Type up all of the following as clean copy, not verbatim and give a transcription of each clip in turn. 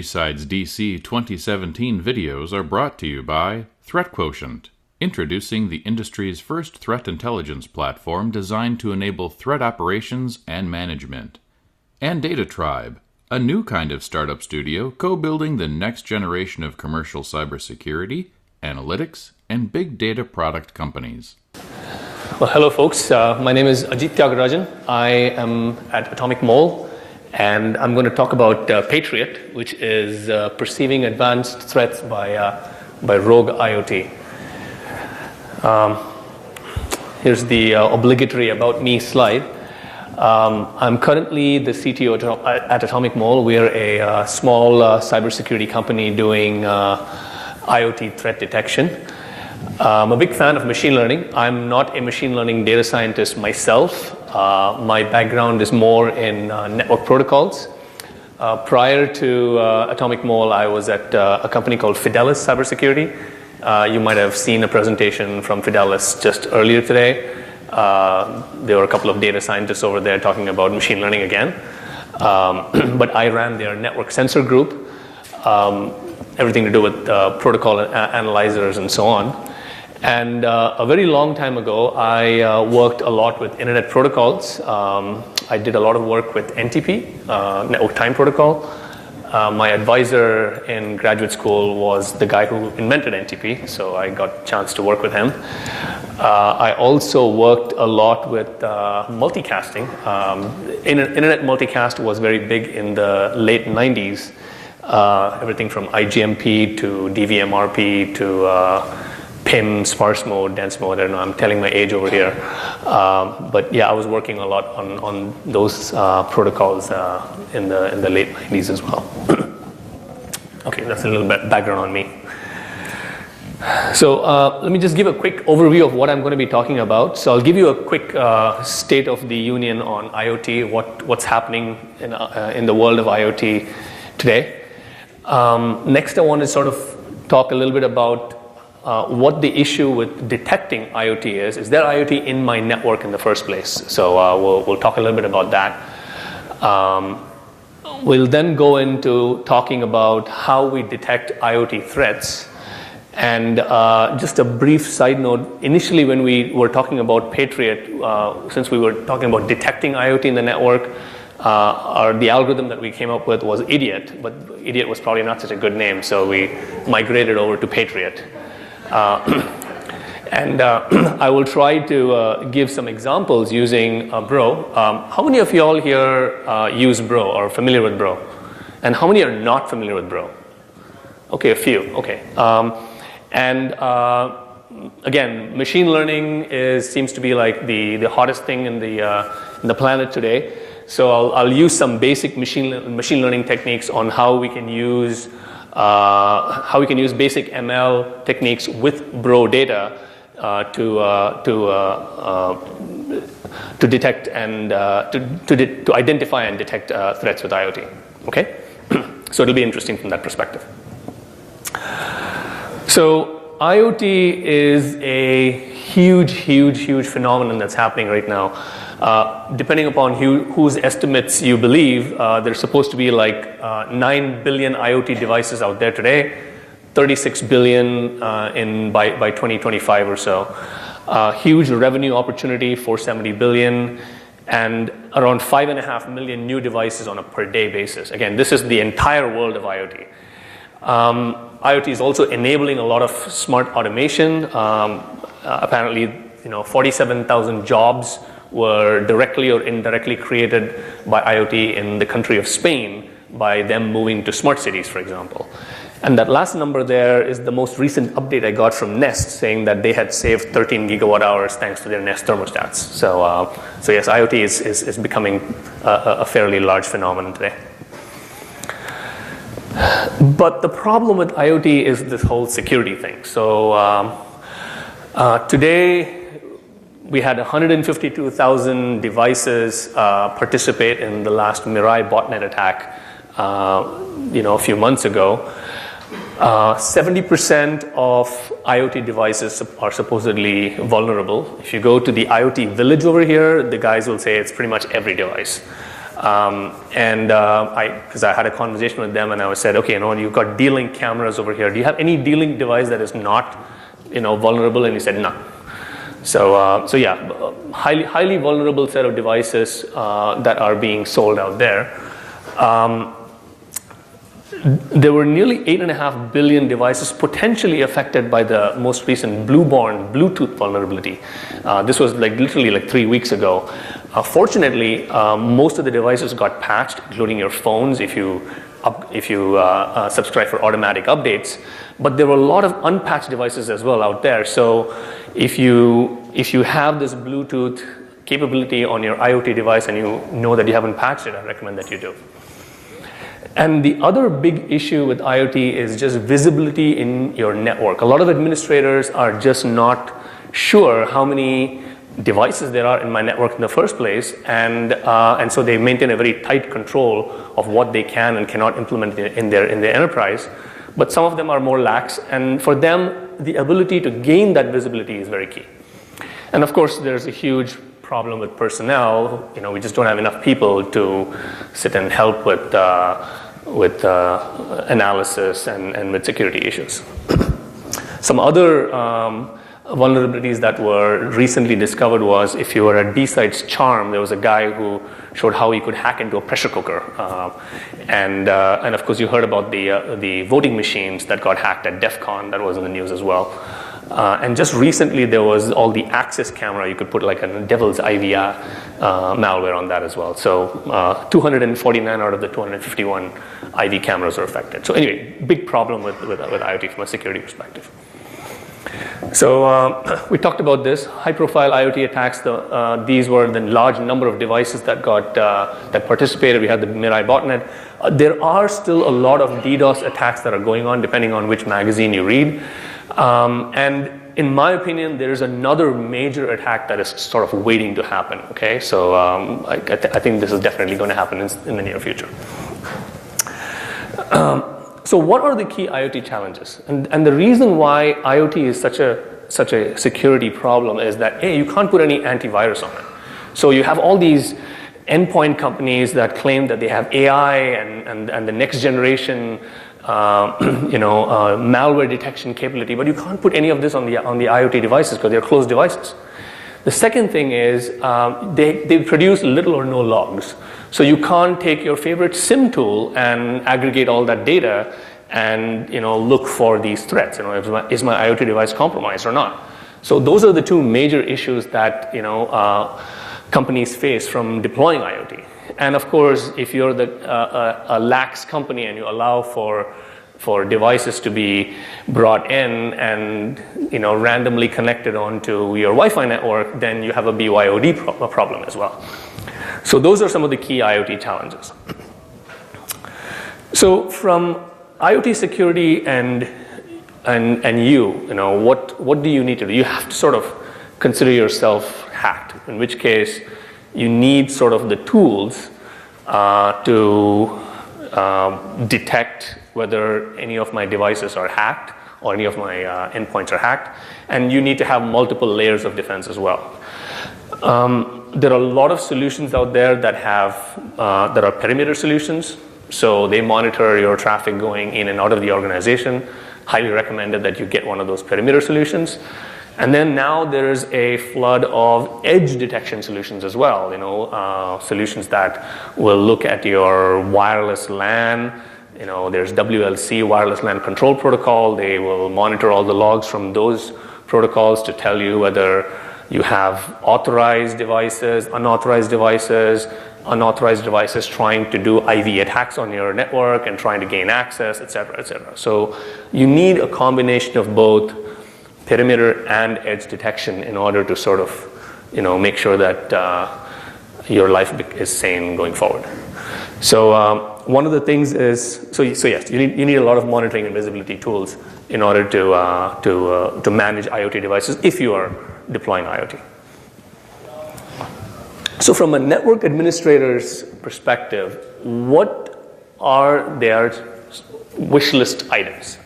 BSides DC 2017 videos are brought to you by Threat Quotient, introducing the industry's first threat intelligence platform designed to enable threat operations and management, and Data Tribe, a new kind of startup studio co-building the next generation of commercial cybersecurity, analytics, and big data product companies. Well, hello folks. My name is Ajit Tyagarajan. I am at Atomic Mole, and I'm going to talk about PATRIOT, which is perceiving advanced threats by rogue IoT. Here's the obligatory about me slide. I'm currently the CTO at Atomic Mole. We're a small cybersecurity company doing IoT threat detection. I'm a big fan of machine learning. I'm not a machine learning data scientist myself. My background is more in network protocols. Prior to Atomic Mole, I was at a company called Fidelis Cybersecurity. You might have seen a presentation from Fidelis just earlier today. There were a couple of data scientists over there talking about machine learning again. But I ran their network sensor group, everything to do with protocol analyzers and so on. And a very long time ago, I worked a lot with internet protocols. I did a lot of work with NTP, Network Time Protocol. My advisor in graduate school was the guy who invented NTP, so I got a chance to work with him. I also worked a lot with multicasting. Internet multicast was very big in the late 90s. Everything from IGMP to DVMRP to PIM, sparse mode, dense mode. I don't know, I'm telling my age over here. But yeah, I was working a lot on those protocols in the late 90s as well. Okay, that's a little bit background on me. So let me just give a quick overview of what I'm going to be talking about. So I'll give you a quick state of the union on IoT, what's happening in the world of IoT today. Next, I want to sort of talk a little bit about what the issue with detecting IoT is. Is there IoT in my network in the first place? So we'll talk a little bit about that. We'll then go into talking about how we detect IoT threats. And just a brief side note, initially when we were talking about PATRIOT, since we were talking about detecting IoT in the network, the algorithm that we came up with was IDIOT, but IDIOT was probably not such a good name, so we migrated over to PATRIOT. I will try to give some examples using Bro. How many of you all here use Bro or are familiar with Bro? And how many are not familiar with Bro? Okay, a few. Okay. Again, machine learning seems to be like the hottest thing in the planet today. So I'll use some basic machine learning techniques on how we can use basic ML techniques with Bro data to detect and to identify and detect threats with IoT. Okay, so it'll be interesting from that perspective. So IoT is a huge phenomenon that's happening right now. Depending upon whose estimates you believe, there's supposed to be like 9 billion IoT devices out there today, 36 billion by 2025 or so. Huge revenue opportunity, 470 billion, and around 5.5 million new devices on a per day basis. Again, this is the entire world of IoT. IoT is also enabling a lot of smart automation. Apparently, 47,000 jobs were directly or indirectly created by IoT in the country of Spain by them moving to smart cities, for example. And that last number there is the most recent update I got from Nest saying that they had saved 13 gigawatt hours thanks to their Nest thermostats. So yes, IoT is becoming a fairly large phenomenon today. But the problem with IoT is this whole security thing. So today, we had 152,000 devices participate in the last Mirai botnet attack, a few months ago. 70% of IoT devices are supposedly vulnerable. If you go to the IoT village over here, the guys will say it's pretty much every device. Because I had a conversation with them, and I said, okay, you've got D-Link cameras over here. Do you have any D-Link device that is not, vulnerable? And he said, no. So highly vulnerable set of devices that are being sold out there. There were nearly 8.5 billion devices potentially affected by the most recent Blueborn Bluetooth vulnerability. This was literally 3 weeks ago. Fortunately, most of the devices got patched, including your phones if you subscribe for automatic updates. But there were a lot of unpatched devices as well out there. So if you have this Bluetooth capability on your IoT device and you know that you haven't patched it, I recommend that you do. And the other big issue with IoT is just visibility in your network. A lot of administrators are just not sure how many devices there are in my network in the first place, and so they maintain a very tight control of what they can and cannot implement in their enterprise. But some of them are more lax, and for them, the ability to gain that visibility is very key. And of course, there's a huge problem with personnel. We just don't have enough people to sit and help with analysis and with security issues. Some other vulnerabilities that were recently discovered was if you were at BSides Charm, there was a guy who showed how he could hack into a pressure cooker. And of course, you heard about the voting machines that got hacked at DEF CON. That was in the news as well. And just recently, there was all the access camera. You could put a devil's IVR malware on that as well. So 249 out of the 251 IV cameras are affected. So anyway, big problem with IoT from a security perspective. So we talked about this high-profile IoT attacks. These were the large number of devices that participated. We had the Mirai botnet. There are still a lot of DDoS attacks that are going on, depending on which magazine you read. And in my opinion, there is another major attack that is sort of waiting to happen. Okay, so I think this is definitely going to happen in the near future. So what are the key IoT challenges? And the reason why IoT is such a security problem is that you can't put any antivirus on it. So you have all these endpoint companies that claim that they have AI and the next generation malware detection capability, but you can't put any of this on the IoT devices because they're closed devices. The second thing is they produce little or no logs. So you can't take your favorite SIM tool and aggregate all that data and look for these threats. Is my IoT device compromised or not? So those are the two major issues that companies face from deploying IoT. And of course, if you're a lax company and you allow for devices to be brought in and randomly connected onto your Wi-Fi network, then you have a BYOD problem as well. So those are some of the key IoT challenges. So from IoT security and what do you need to do? You have to sort of consider yourself hacked, in which case you need sort of the tools to detect whether any of my devices are hacked or any of my endpoints are hacked, and you need to have multiple layers of defense as well. There are a lot of solutions out there that are perimeter solutions, so they monitor your traffic going in and out of the organization. Highly recommended that you get one of those perimeter solutions. And then now there's a flood of edge detection solutions as well. Solutions that will look at your wireless LAN. There's WLC, wireless LAN control protocol. They will monitor all the logs from those protocols to tell you whether you have authorized devices, unauthorized devices trying to do IV attacks on your network and trying to gain access, et cetera, et cetera. So you need a combination of both perimeter and edge detection in order to sort of, make sure that your life is sane going forward. So one of the things is, so yes, you need a lot of monitoring and visibility tools in order to manage IoT devices if you are deploying IoT. So from a network administrator's perspective, what are their wish list items?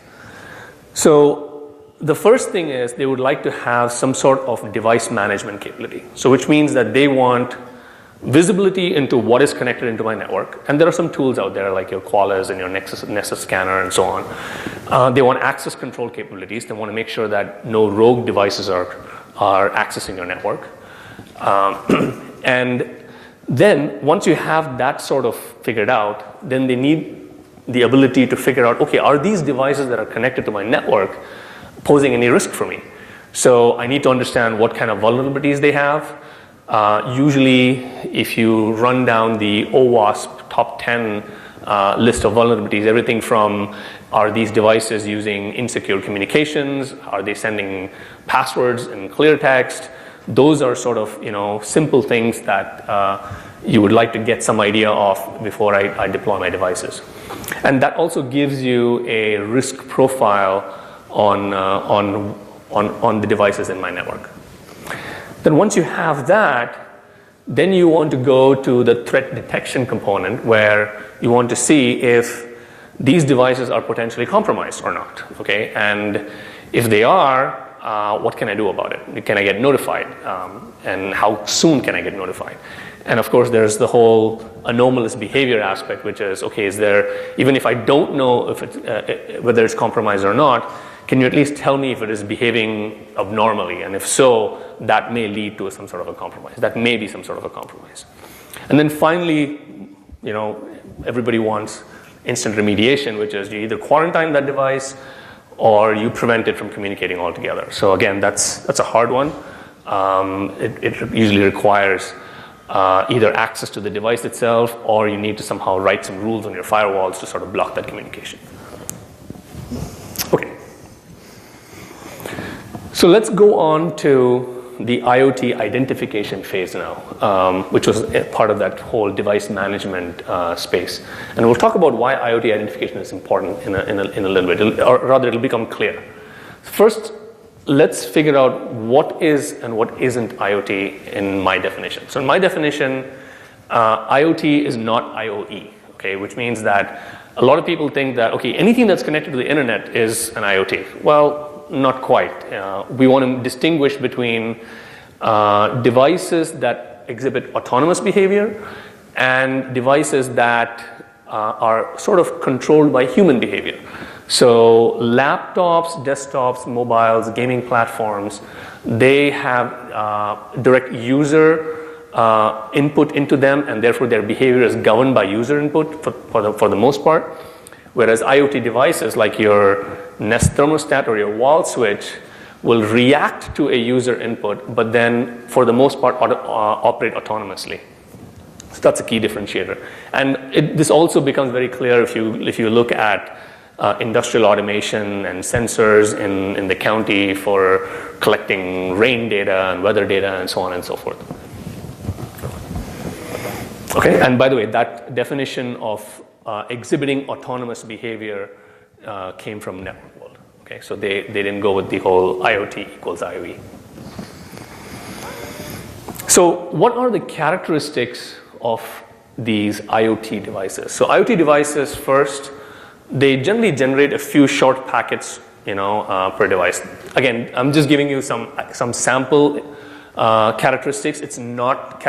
So the first thing is they would like to have some sort of device management capability. So which means that they want visibility into what is connected into my network, and there are some tools out there like your Qualys and your Nexus scanner and so on. They want access control capabilities. They want to make sure that no rogue devices are accessing your network. And then once you have that sort of figured out, then they need the ability to figure out, okay, are these devices that are connected to my network posing any risk for me? So I need to understand what kind of vulnerabilities they have. Usually, if you run down the OWASP top 10 list of vulnerabilities, everything from are these devices using insecure communications, are they sending passwords in clear text, those are sort of simple things that you would like to get some idea of before I deploy my devices. And that also gives you a risk profile on the devices in my network. Then once you have that, then you want to go to the threat detection component where you want to see if these devices are potentially compromised or not. Okay, and if they are, what can I do about it? Can I get notified? And how soon can I get notified? And of course, there's the whole anomalous behavior aspect, which is, okay, is there, even if I don't know if whether it's compromised or not, can you at least tell me if it is behaving abnormally? And if so, that may lead to some sort of a compromise. That may be some sort of a compromise. And then finally, everybody wants instant remediation, which is you either quarantine that device or you prevent it from communicating altogether. So again, that's a hard one. It usually requires either access to the device itself, or you need to somehow write some rules on your firewalls to sort of block that communication. Okay. So let's go on to the IoT identification phase now, which was part of that whole device management space. And we'll talk about why IoT identification is important in a little bit, or rather it'll become clear. First, let's figure out what is and what isn't IoT in my definition. So in my definition, IoT is not IoE, okay, which means that a lot of people think that, okay, anything that's connected to the internet is an IoT. Well, not quite. We want to distinguish between devices that exhibit autonomous behavior and devices that are sort of controlled by human behavior. So laptops, desktops, mobiles, gaming platforms, they have direct user input into them, and therefore their behavior is governed by user input for the most part. Whereas IoT devices like your Nest thermostat or your wall switch will react to a user input, but then for the most part operate autonomously. So that's a key differentiator. And this also becomes very clear if you look at industrial automation and sensors in the county for collecting rain data and weather data and so on and so forth. Okay, and by the way, that definition of exhibiting autonomous behavior came from Network World. Okay, so they didn't go with the whole IoT equals IoE. So what are the characteristics of these IoT devices? So IoT devices, first, they generally generate a few short packets, per device. Again, I'm just giving you some sample characteristics. It's not.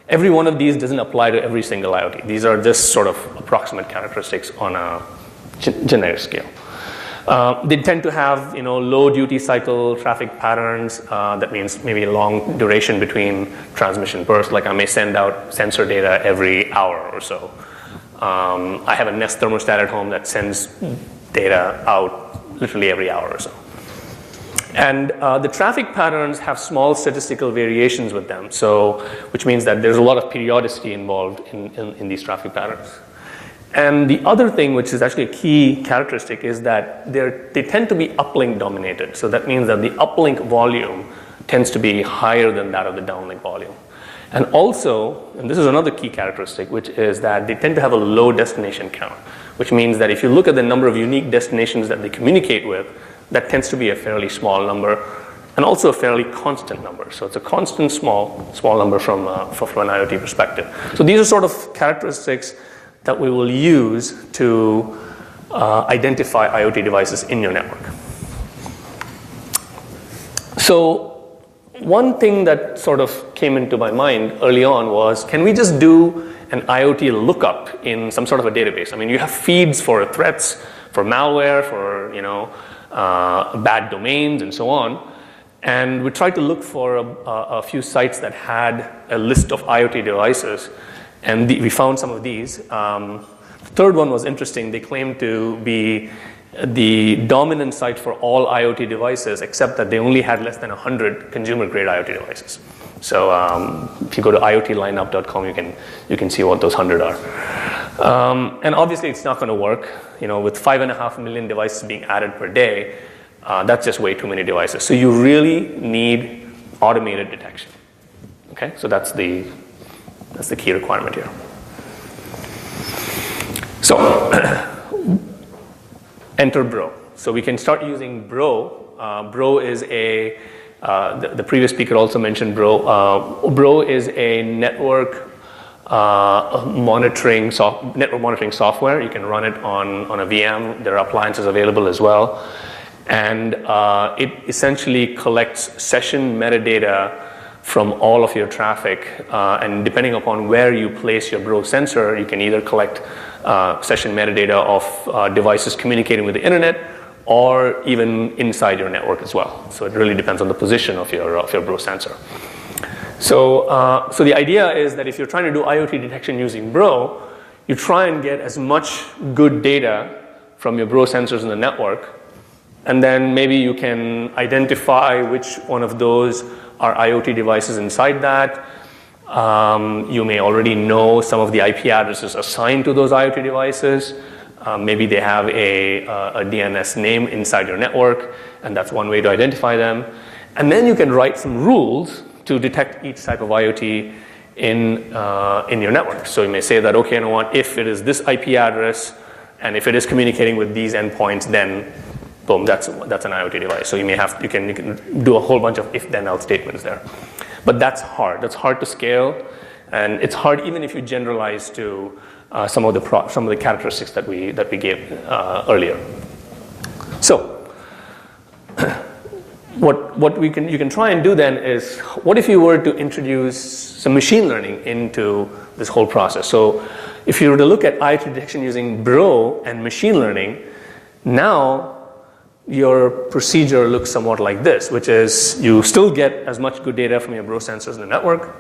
Every one of these doesn't apply to every single IoT. These are just sort of approximate characteristics on a generic scale. They tend to have, low duty cycle traffic patterns. That means maybe a long duration between transmission bursts. Like I may send out sensor data every hour or so. I have a Nest thermostat at home that sends data out literally every hour or so. And the traffic patterns have small statistical variations with them, which means that there's a lot of periodicity involved in these traffic patterns. And the other thing, which is actually a key characteristic, is that they tend to be uplink dominated. So that means that the uplink volume tends to be higher than that of the downlink volume. And also, and this is another key characteristic, which is that they tend to have a low destination count, which means that if you look at the number of unique destinations that they communicate with, that tends to be a fairly small number and also a fairly constant number. So it's a constant small number from an IoT perspective. So these are sort of characteristics that we will use to identify IoT devices in your network. So one thing that sort of came into my mind early on was, can we just do an IoT lookup in some sort of a database? I mean, you have feeds for threats, for malware, for bad domains, and so on. And we tried to look for a few sites that had a list of IoT devices, and we found some of these. The third one was interesting. They claimed to be the dominant site for all IoT devices, except that they only had less than 100 consumer-grade IoT devices. So if you go to iotlineup.com, you can see what those 100 are. And obviously, it's not going to work. With 5.5 million devices being added per day, that's just way too many devices. So you really need automated detection. Okay, so that's the key requirement here. So enter Bro. So we can start using Bro. Bro is the previous speaker also mentioned Bro. Bro is a network monitoring software. You can run it on a VM. There are appliances available as well. And it essentially collects session metadata from all of your traffic. And depending upon where you place your Bro sensor, you can either collect session metadata of devices communicating with the internet, or even inside your network as well. So it really depends on the position of your Bro sensor. So the idea is that if you're trying to do IoT detection using Bro, you try and get as much good data from your Bro sensors in the network, and then maybe you can identify which one of those are IoT devices inside that. You may already know some of the IP addresses assigned to those IoT devices. Maybe they have a DNS name inside your network, and that's one way to identify them. And then you can write some rules to detect each type of IoT in your network. So you may say that, okay, if it is this IP address, and if it is communicating with these endpoints, then boom, that's an IoT device. So you can do a whole bunch of if-then-else statements there. But that's hard. That's hard to scale, and it's hard even if you generalize to some of the characteristics that we gave earlier. So what you can try and do then is, what if you were to introduce some machine learning into this whole process? So if you were to look at IoT detection using Bro and machine learning, now your procedure looks somewhat like this, which is you still get as much good data from your Bro sensors in the network.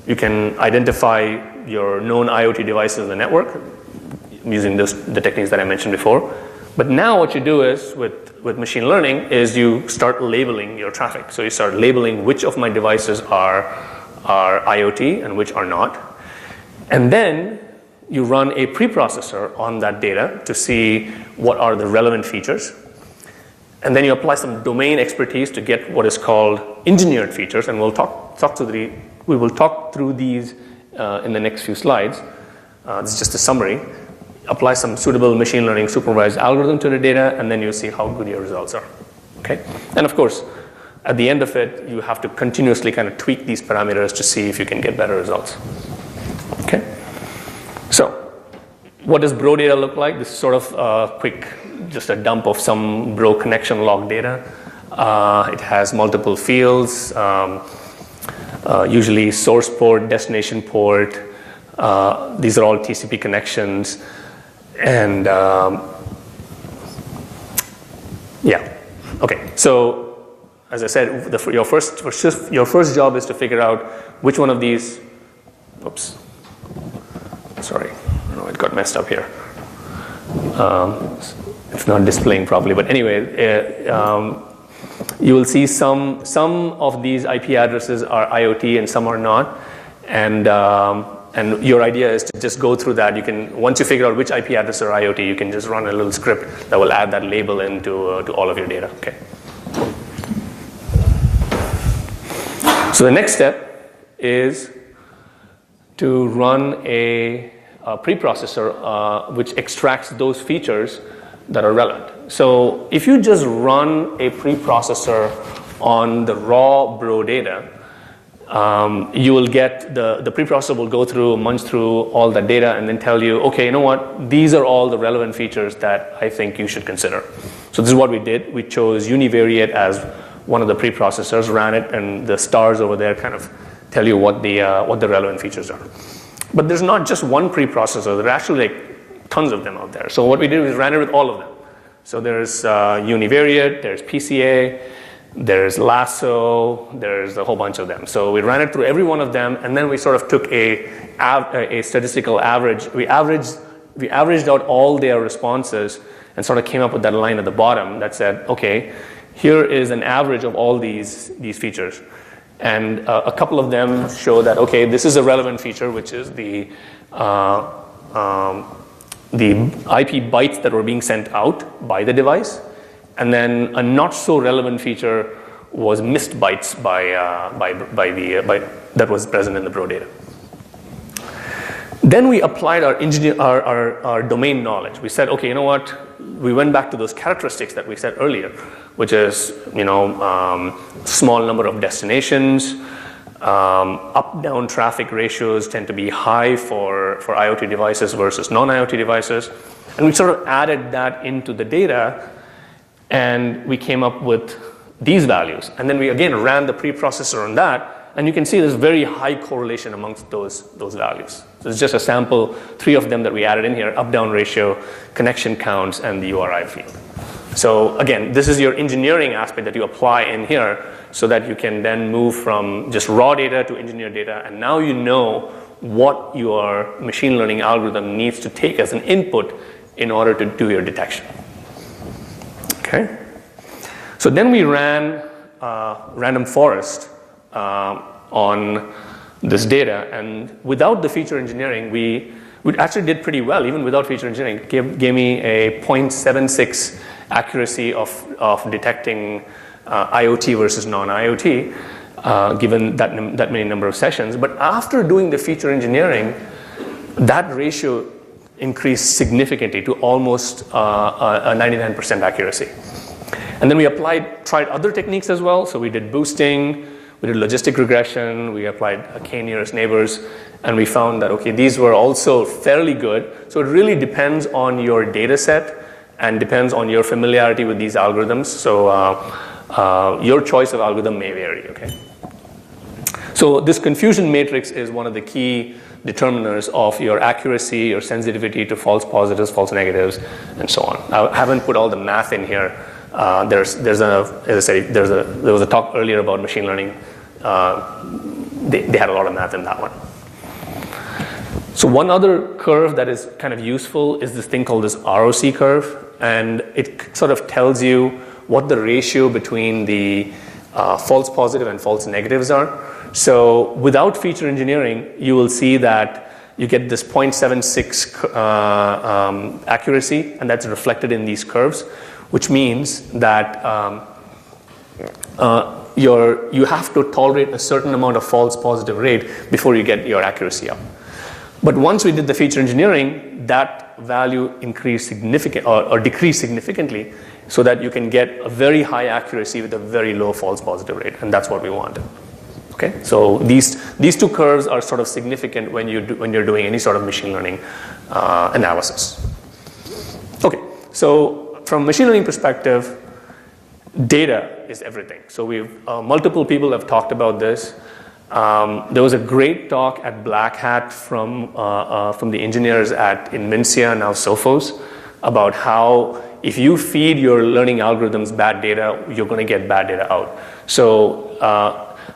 You can identify your known IoT devices in the network using the techniques that I mentioned before. But now what you do is, with machine learning, is you start labeling your traffic. So you start labeling which of my devices are IoT and which are not. And then you run a preprocessor on that data to see what are the relevant features. And then you apply some domain expertise to get what is called engineered features, and we will talk through these in the next few slides. This is just a summary. Apply some suitable machine learning supervised algorithm to the data, and then you see how good your results are. Okay? And of course, at the end of it, you have to continuously kind of tweak these parameters to see if you can get better results. Okay? So what does Bro data look like? This is sort of just a dump of some Bro connection log data. It has multiple fields, usually source port, destination port. These are all TCP connections. And okay. So as I said, your first job is to figure out which one of these. Oops. Sorry, it got messed up here. It's not displaying properly, but anyway, you will see some of these IP addresses are IoT and some are not, and your idea is to just go through that. Once you figure out which IP addresses are IoT, you can just run a little script that will add that label into to all of your data. Okay. So the next step is to run a preprocessor which extracts those features that are relevant. So if you just run a preprocessor on the raw Bro data, you will get the preprocessor will go through, munch through all that data, and then tell you, okay, you know what? These are all the relevant features that I think you should consider. So this is what we did. We chose univariate as one of the preprocessors, ran it, and the stars over there kind of tell you what the relevant features are. But there's not just one preprocessor. There are actually like tons of them out there. So what we did is ran it with all of them. So there's univariate, there's PCA, there's lasso, there's a whole bunch of them. So we ran it through every one of them, and then we sort of took a statistical average. We averaged out all their responses and sort of came up with that line at the bottom that said, okay, here is an average of all these features. And a couple of them show that, okay, this is a relevant feature, which is the IP bytes that were being sent out by the device. And then a not so relevant feature was missed bytes that was present in the Bro data. Then we applied our domain knowledge. We said, okay, you know what? We went back to those characteristics that we said earlier, which is, small number of destinations, up-down traffic ratios tend to be high for IoT devices versus non-IoT devices. And we sort of added that into the data, and we came up with these values. And then we again ran the preprocessor on that, and you can see there's very high correlation amongst those values. So it's just a sample, 3 of them that we added in here: up-down ratio, connection counts, and the URI field. So again, this is your engineering aspect that you apply in here so that you can then move from just raw data to engineered data, and now you know what your machine learning algorithm needs to take as an input in order to do your detection. Okay. So then we ran random forest on this data, and without the feature engineering, we actually did pretty well. Even without feature engineering, it gave me a 0.76 accuracy of detecting IoT versus non-IoT, given that many number of sessions. But after doing the feature engineering, that ratio increased significantly to almost a 99% accuracy. And then we tried other techniques as well. So we did boosting, we did logistic regression, we applied k-nearest neighbors, and we found that, okay, these were also fairly good. So it really depends on your data set and depends on your familiarity with these algorithms. So your choice of algorithm may vary, okay? So this confusion matrix is one of the key determiners of your accuracy, your sensitivity to false positives, false negatives, and so on. I haven't put all the math in here. There was a talk earlier about machine learning. They had a lot of math in that one. So one other curve that is kind of useful is this thing called this ROC curve, and it sort of tells you what the ratio between the false positive and false negatives are. So without feature engineering, you will see that you get this 0.76 accuracy, and that's reflected in these curves, which means that you have to tolerate a certain amount of false positive rate before you get your accuracy up. But once we did the feature engineering, that value increased significant or decreased significantly, so that you can get a very high accuracy with a very low false positive rate, and that's what we wanted. Okay, so these two curves are sort of significant when you're doing any sort of machine learning analysis. Okay, so from a machine learning perspective, data is everything. So multiple people have talked about this. There was a great talk at Black Hat from the engineers at Invincia, now Sophos, about how if you feed your learning algorithms bad data, you're going to get bad data out. So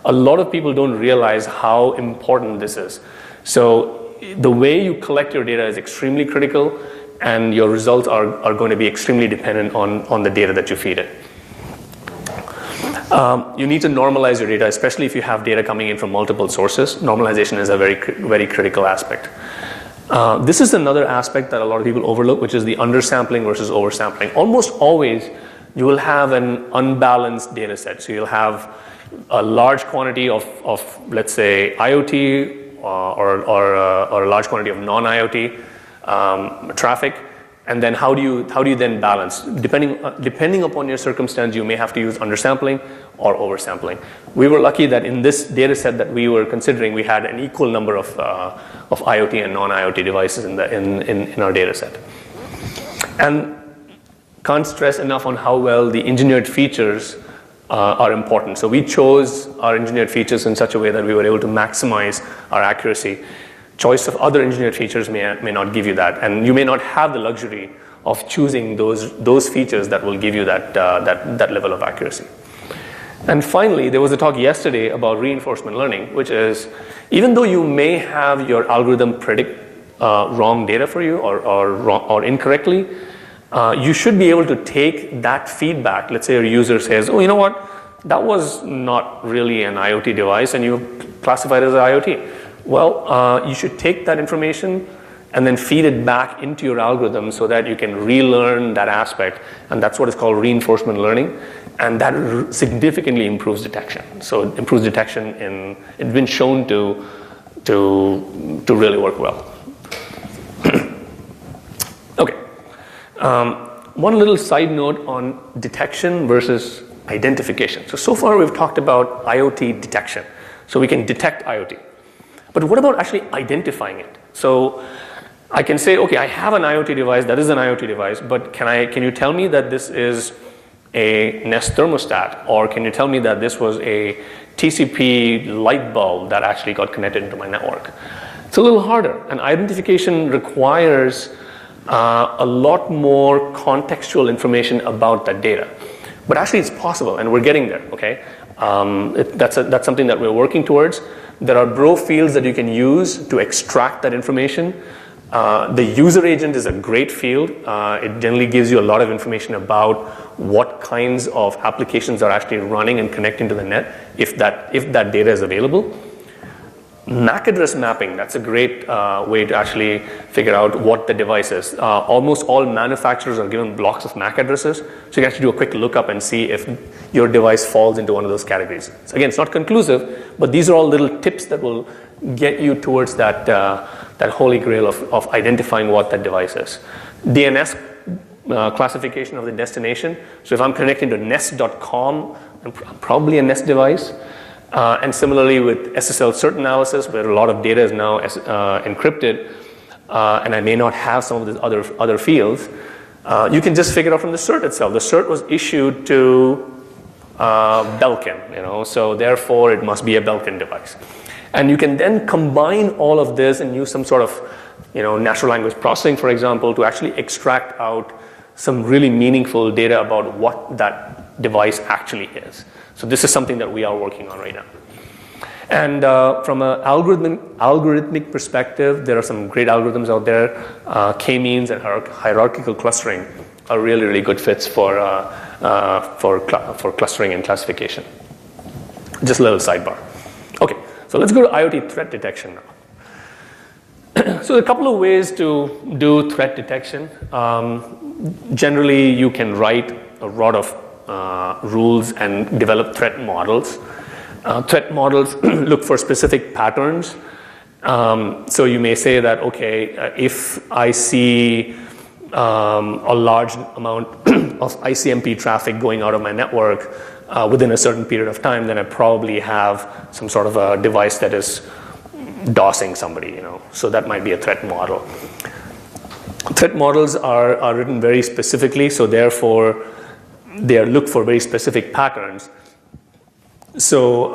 a lot of people don't realize how important this is. So the way you collect your data is extremely critical, and your results are going to be extremely dependent on the data that you feed it. You need to normalize your data, especially if you have data coming in from multiple sources. Normalization is a very, very critical aspect. This is another aspect that a lot of people overlook, which is the undersampling versus oversampling. Almost always, you will have an unbalanced data set. So you'll have a large quantity of let's say, IoT or a large quantity of non-IoT traffic. And then how do you then balance? Depending upon your circumstance, you may have to use undersampling or oversampling. We were lucky that in this data set that we were considering, we had an equal number of IoT and non-IoT devices in our data set. And can't stress enough on how well the engineered features are important. So we chose our engineered features in such a way that we were able to maximize our accuracy. Choice of other engineered features may not give you that, and you may not have the luxury of choosing those features that will give you that level of accuracy. And finally, there was a talk yesterday about reinforcement learning, which is even though you may have your algorithm predict wrong data for you or incorrectly, you should be able to take that feedback. Let's say your user says, oh, you know what, that was not really an IoT device and you classified it as IoT. Well, you should take that information and then feed it back into your algorithm so that you can relearn that aspect, and that's what is called reinforcement learning, and that significantly improves detection. So it improves detection, it's been shown to really work well. Okay. One little side note on detection versus identification. So far we've talked about IoT detection. So we can detect IoT. But what about actually identifying it? So I can say, okay, I have an IoT device, that is an IoT device, but can you tell me that this is a Nest thermostat? Or can you tell me that this was a TCP light bulb that actually got connected into my network? It's a little harder, and identification requires a lot more contextual information about that data. But actually it's possible, and we're getting there, okay? That's something that we're working towards. There are bro fields that you can use to extract that information. The user agent is a great field. It generally gives you a lot of information about what kinds of applications are actually running and connecting to the net if that data is available. MAC address mapping, that's a great way to actually figure out what the device is. Almost all manufacturers are given blocks of MAC addresses, so you can actually do a quick lookup and see if your device falls into one of those categories. So again, it's not conclusive, but these are all little tips that will get you towards that holy grail of identifying what that device is. DNS classification of the destination. So if I'm connecting to nest.com, I'm probably a Nest device. And similarly with SSL cert analysis, where a lot of data is now encrypted, and I may not have some of these other fields, you can just figure out from the cert itself. The cert was issued to Belkin, so therefore it must be a Belkin device. And you can then combine all of this and use some sort of natural language processing, for example, to actually extract out some really meaningful data about what that device actually is. So this is something that we are working on right now. And from an algorithmic perspective, there are some great algorithms out there. K-means and hierarchical clustering are really, really good fits for clustering and classification. Just a little sidebar. Okay, so let's go to IoT threat detection now. So a couple of ways to do threat detection. Generally, you can write a lot of rules and develop threat models. Threat models look for specific patterns. So you may say that, okay, if I see a large amount of ICMP traffic going out of my network within a certain period of time, then I probably have some sort of a device that is DOSing somebody, So that might be a threat model. Threat models are written very specifically, so therefore they look for very specific patterns. So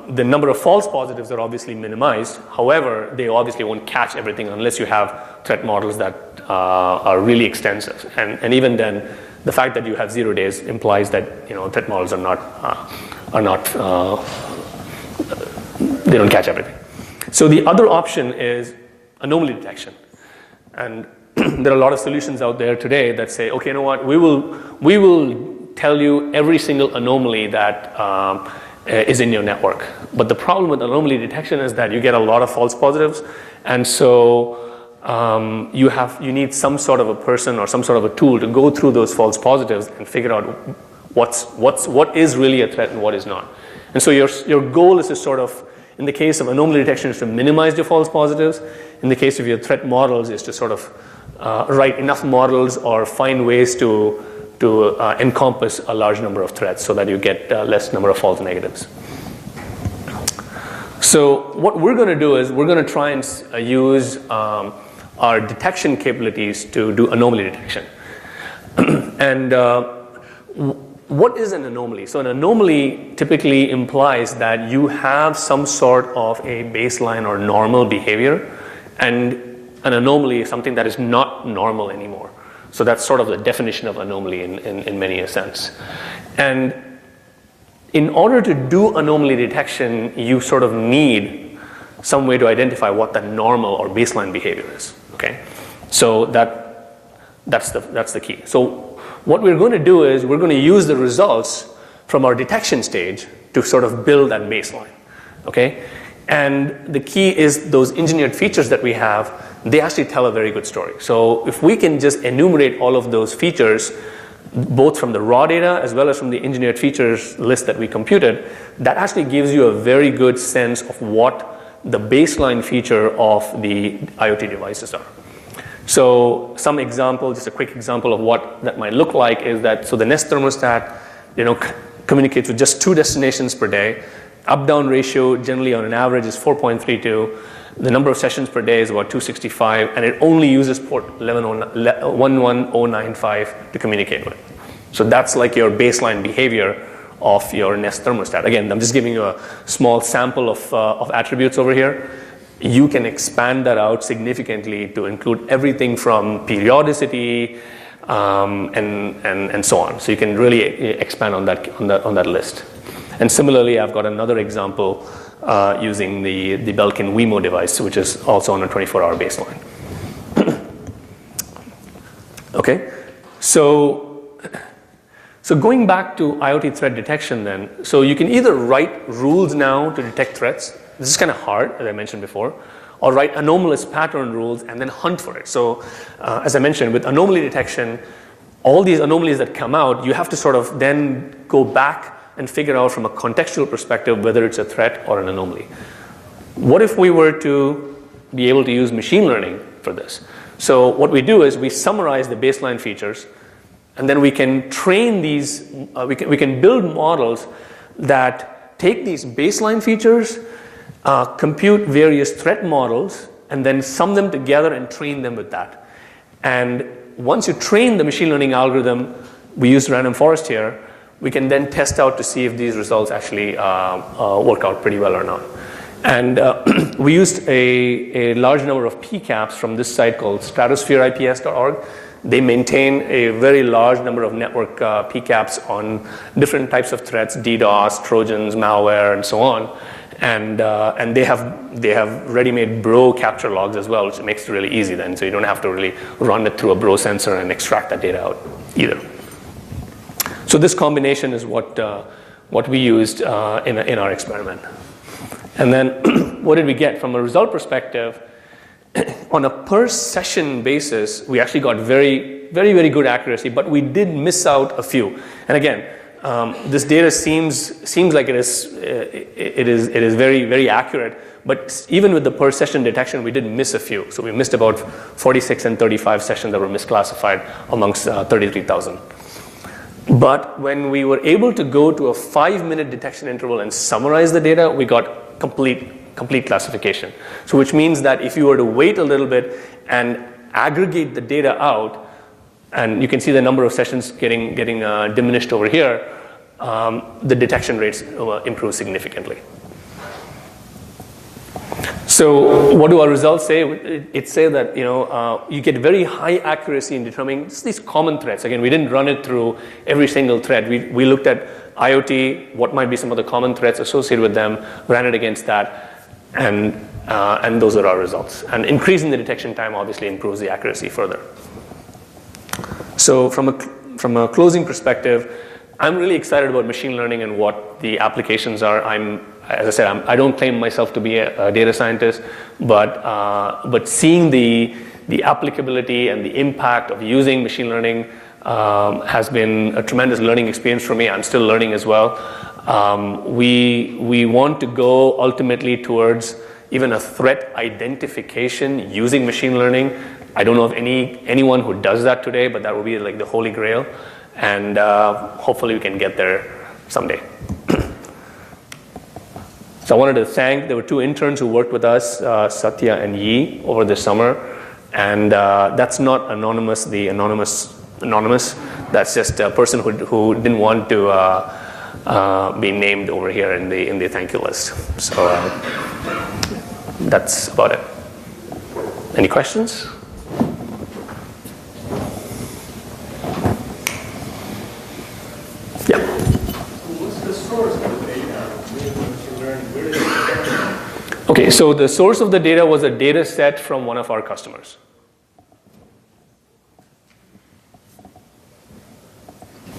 the number of false positives are obviously minimized. However, they obviously won't catch everything unless you have threat models that are really extensive. And even then, the fact that you have 0 days implies that threat models are not they don't catch everything. So the other option is anomaly detection, and there are a lot of solutions out there today that say, okay, you know what, we will tell you every single anomaly that is in your network. But the problem with anomaly detection is that you get a lot of false positives, and so you need some sort of a person or some sort of a tool to go through those false positives and figure out what is really a threat and what is not. And so your goal is to sort of, in the case of anomaly detection, is to minimize your false positives. In the case of your threat models, is to sort of write enough models or find ways to encompass a large number of threats so that you get less number of false negatives. So what we're going to do is we're going to try and use our detection capabilities to do anomaly detection. And what is an anomaly? So an anomaly typically implies that you have some sort of a baseline or normal behavior, and an anomaly is something that is not normal anymore. So that's sort of the definition of anomaly in many a sense. And in order to do anomaly detection, you sort of need some way to identify what the normal or baseline behavior is. Okay, so that's the key. So what we're going to do is we're going to use the results from our detection stage to sort of build that baseline. Okay, and the key is those engineered features that we have, they actually tell a very good story. So if we can just enumerate all of those features, both from the raw data as well as from the engineered features list that we computed, that actually gives you a very good sense of what the baseline feature of the IoT devices are. So some example, just a quick example of what that might look like is that, so the Nest thermostat, communicates with just 2 destinations per day. Up-down ratio generally on an average is 4.32. The number of sessions per day is about 265, and it only uses port 11095 to communicate with. So that's like your baseline behavior of your Nest thermostat. Again, I'm just giving you a small sample of attributes over here. You can expand that out significantly to include everything from periodicity and so on. So you can really expand on that list. And similarly, I've got another example using the Belkin Wemo device, which is also on a 24-hour baseline. Okay, so going back to IoT threat detection then, so you can either write rules now to detect threats. This is kind of hard, as I mentioned before, or write anomalous pattern rules and then hunt for it. So as I mentioned, with anomaly detection, all these anomalies that come out, you have to sort of then go back and figure out from a contextual perspective whether it's a threat or an anomaly. What if we were to be able to use machine learning for this? So what we do is we summarize the baseline features, and then we can train these, we can build models that take these baseline features, compute various threat models, and then sum them together and train them with that. And once you train the machine learning algorithm, we use random forest here, we can then test out to see if these results actually work out pretty well or not. And we used a large number of PCAPs from this site called stratosphereips.org. They maintain a very large number of network PCAPs on different types of threats, DDoS, Trojans, malware, and so on. And they have ready-made Bro capture logs as well, which makes it really easy then. So you don't have to really run it through a Bro sensor and extract that data out either. So this combination is what we used in our experiment. And then what did we get? From a result perspective, on a per session basis, we actually got very, very, very good accuracy, but we did miss out a few. And again, this data seems like it is very, very accurate, but even with the per session detection, we did miss a few. So we missed about 46 and 35 sessions that were misclassified amongst 33,000. But when we were able to go to a 5-minute detection interval and summarize the data, we got complete classification. So which means that if you were to wait a little bit and aggregate the data out, and you can see the number of sessions getting diminished over here, the detection rates improve significantly. So what do our results say? It says that you get very high accuracy in determining just these common threats. Again, we didn't run it through every single threat. We looked at IoT, what might be some of the common threats associated with them, ran it against that, and those are our results. And increasing the detection time obviously improves the accuracy further. So from a closing perspective, I'm really excited about machine learning and what the applications are. As I said, I don't claim myself to be a data scientist, but seeing the applicability and the impact of using machine learning has been a tremendous learning experience for me. I'm still learning as well. We want to go ultimately towards even a threat identification using machine learning. I don't know of anyone who does that today, but that will be like the holy grail. And hopefully we can get there someday. So I wanted to thank, there were 2 interns who worked with us, Satya and Yi, over the summer. And that's not anonymous. The anonymous anonymous. That's just a person who didn't want to be named over here in the thank you list. So that's about it. Any questions? Yeah. What's the source of the data? Where did it come? Okay, so the source of the data was a data set from one of our customers.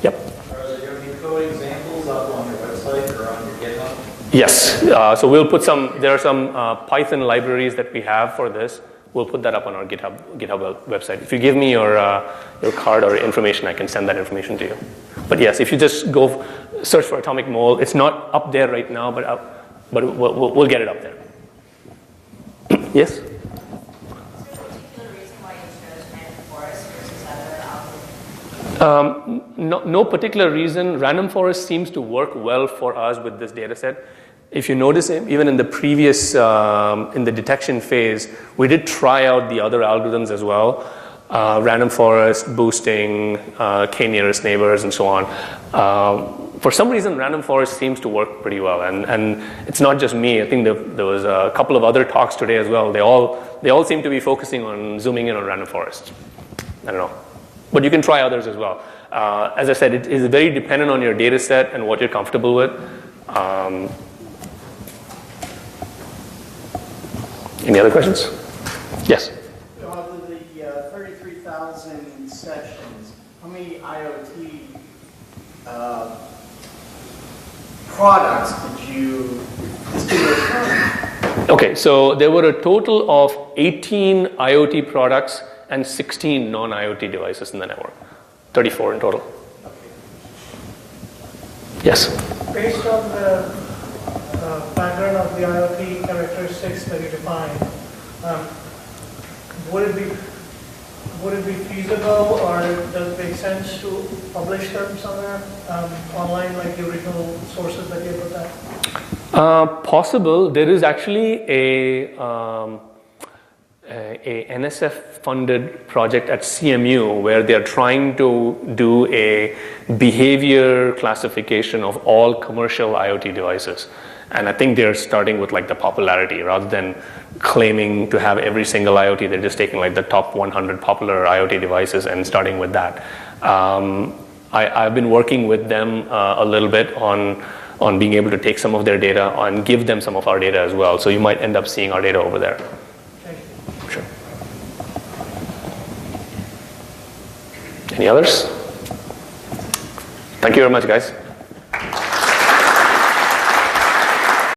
Yep. Are there going to be code examples up on your website or on your GitHub? Yes. So we'll put there are some Python libraries that we have for this. We'll put that up on our GitHub website. If you give me your card or information, I can send that information to you. But yes, if you just go search for atomic mole, it's not up there right now, but we'll get it up there. Yes? No particular reason. Random forest seems to work well for us with this data set. If you notice, even in the previous, in the detection phase, we did try out the other algorithms as well. Random forest, boosting, k-nearest neighbors, and so on. For some reason, random forest seems to work pretty well. And it's not just me. I think there was a couple of other talks today as well. They all seem to be focusing on zooming in on random forest. I don't know. But you can try others as well. As I said, it is very dependent on your data set and what you're comfortable with. Any other questions? Yes? Of the 33,000 sessions, how many IoT products did you distinguish from? Okay, so there were a total of 18 IoT products and 16 non-IoT devices in the network. 34 in total. Yes? Based on the background of the IoT characteristics that you defined, would it be feasible, or does it make sense to publish them somewhere online, like the original sources that you put that? Possible. There is actually a NSF-funded project at CMU where they are trying to do a behavior classification of all commercial IoT devices. And I think they're starting with like the popularity rather than claiming to have every single IoT. They're just taking like the top 100 popular IoT devices and starting with that. I've been working with them a little bit on being able to take some of their data and give them some of our data as well. So you might end up seeing our data over there. Sure. Any others? Thank you very much, guys.